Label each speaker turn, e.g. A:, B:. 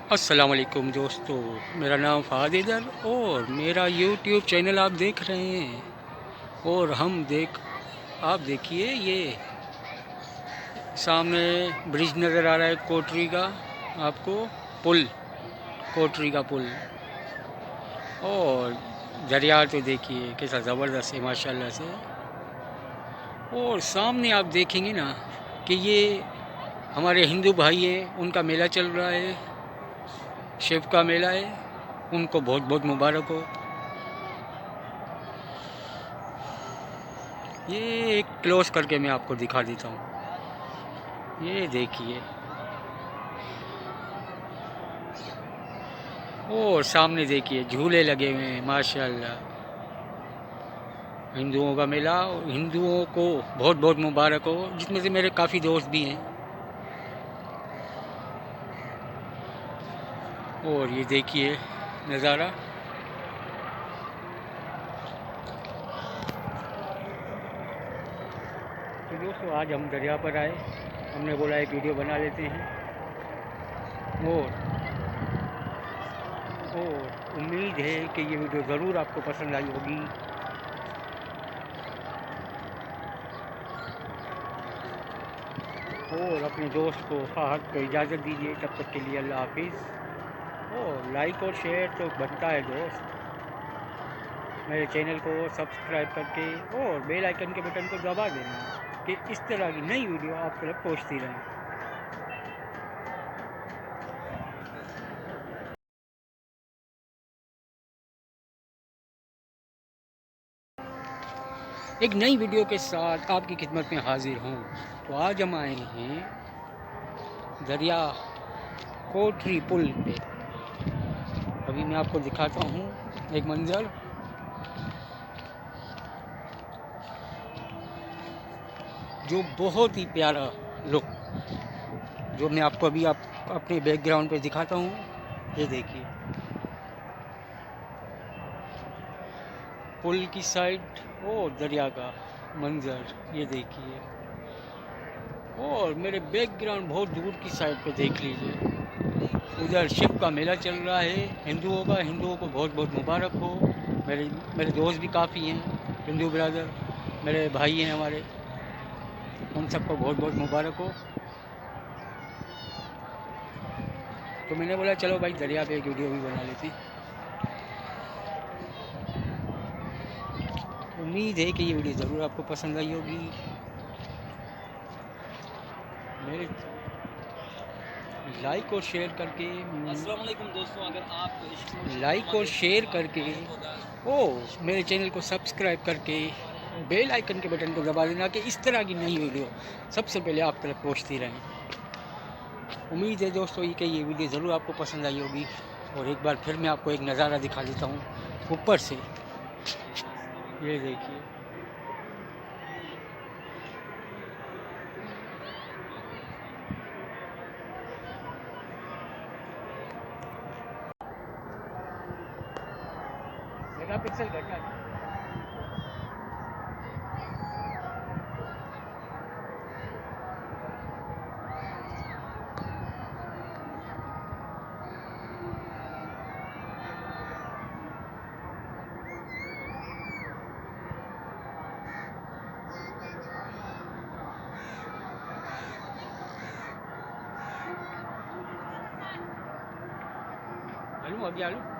A: अस्सलाम वालेकुम दोस्तों, मेरा नाम फ़ाद इधर और मेरा यूट्यूब चैनल आप देख रहे हैं। और आप देखिए, ये सामने ब्रिज नज़र आ रहा है कोटरी का, आपको पुल, कोटरी का पुल। और दरिया तो देखिए कैसा ज़बरदस्त है माशाल्लाह से। और सामने आप देखेंगे ना कि ये हमारे हिंदू भाई हैं, उनका मेला चल रहा है, शिव का मेला है। उनको बहुत बहुत मुबारक हो। ये एक क्लोज करके मैं आपको दिखा देता हूँ। ये देखिए, और सामने देखिए झूले लगे हुए हैं माशाल्लाह। हिंदुओं का मेला, हिंदुओं को बहुत बहुत मुबारक हो, जिसमें से मेरे काफ़ी दोस्त भी हैं। और ये देखिए नज़ारा। तो दोस्तों, आज हम दरिया पर आए, हमने बोला एक वीडियो बना लेते हैं। और उम्मीद है कि ये वीडियो ज़रूर आपको पसंद आई होगी। और अपने दोस्त को फहद को इजाज़त दीजिए, तब तक के लिए अल्लाह हाफिज़। और लाइक और शेयर तो बनता है दोस्त। मेरे चैनल को सब्सक्राइब करके और बेल आइकन के बटन को दबा देना कि इस तरह की नई वीडियो आप तक पहुंचती रहे। एक नई वीडियो के साथ आपकी खिदमत में हाजिर हूँ। तो आज हम आए हैं दरिया कोटरी पुल पे। अभी मैं आपको दिखाता हूँ एक मंज़र, जो बहुत ही प्यारा लुक, जो मैं आपको अभी आप अपने बैकग्राउंड पे दिखाता हूँ। ये देखिए पुल की साइड और दरिया का मंज़र, ये देखिए। और मेरे बैकग्राउंड बहुत दूर की साइड पे देख लीजिए, उधर शिव का मेला चल रहा है हिंदुओं का। हिंदुओं को बहुत बहुत मुबारक हो। मेरे मेरे दोस्त भी काफ़ी हैं, हिंदू ब्रदर, मेरे भाई हैं हमारे, उन सबको बहुत बहुत मुबारक हो। तो मैंने बोला चलो भाई दरिया पे एक वीडियो भी बना लेते हैं। उम्मीद है कि ये वीडियो ज़रूर आपको पसंद आई होगी। मेरे लाइक और शेयर करके
B: अस्सलाम वालेकुम दोस्तों, अगर आप
A: लाइक और शेयर करके ओ मेरे चैनल को सब्सक्राइब करके बेल आइकन के बटन को दबा देना कि इस तरह की नई वीडियो सबसे पहले आप तक पहुंचती रहें। उम्मीद है दोस्तों कि ये वीडियो ज़रूर आपको पसंद आई होगी। और एक बार फिर मैं आपको एक नज़ारा दिखा देता हूँ ऊपर से। ये देखिए, मेगा पिक्सल घटा। आलू अभी आलू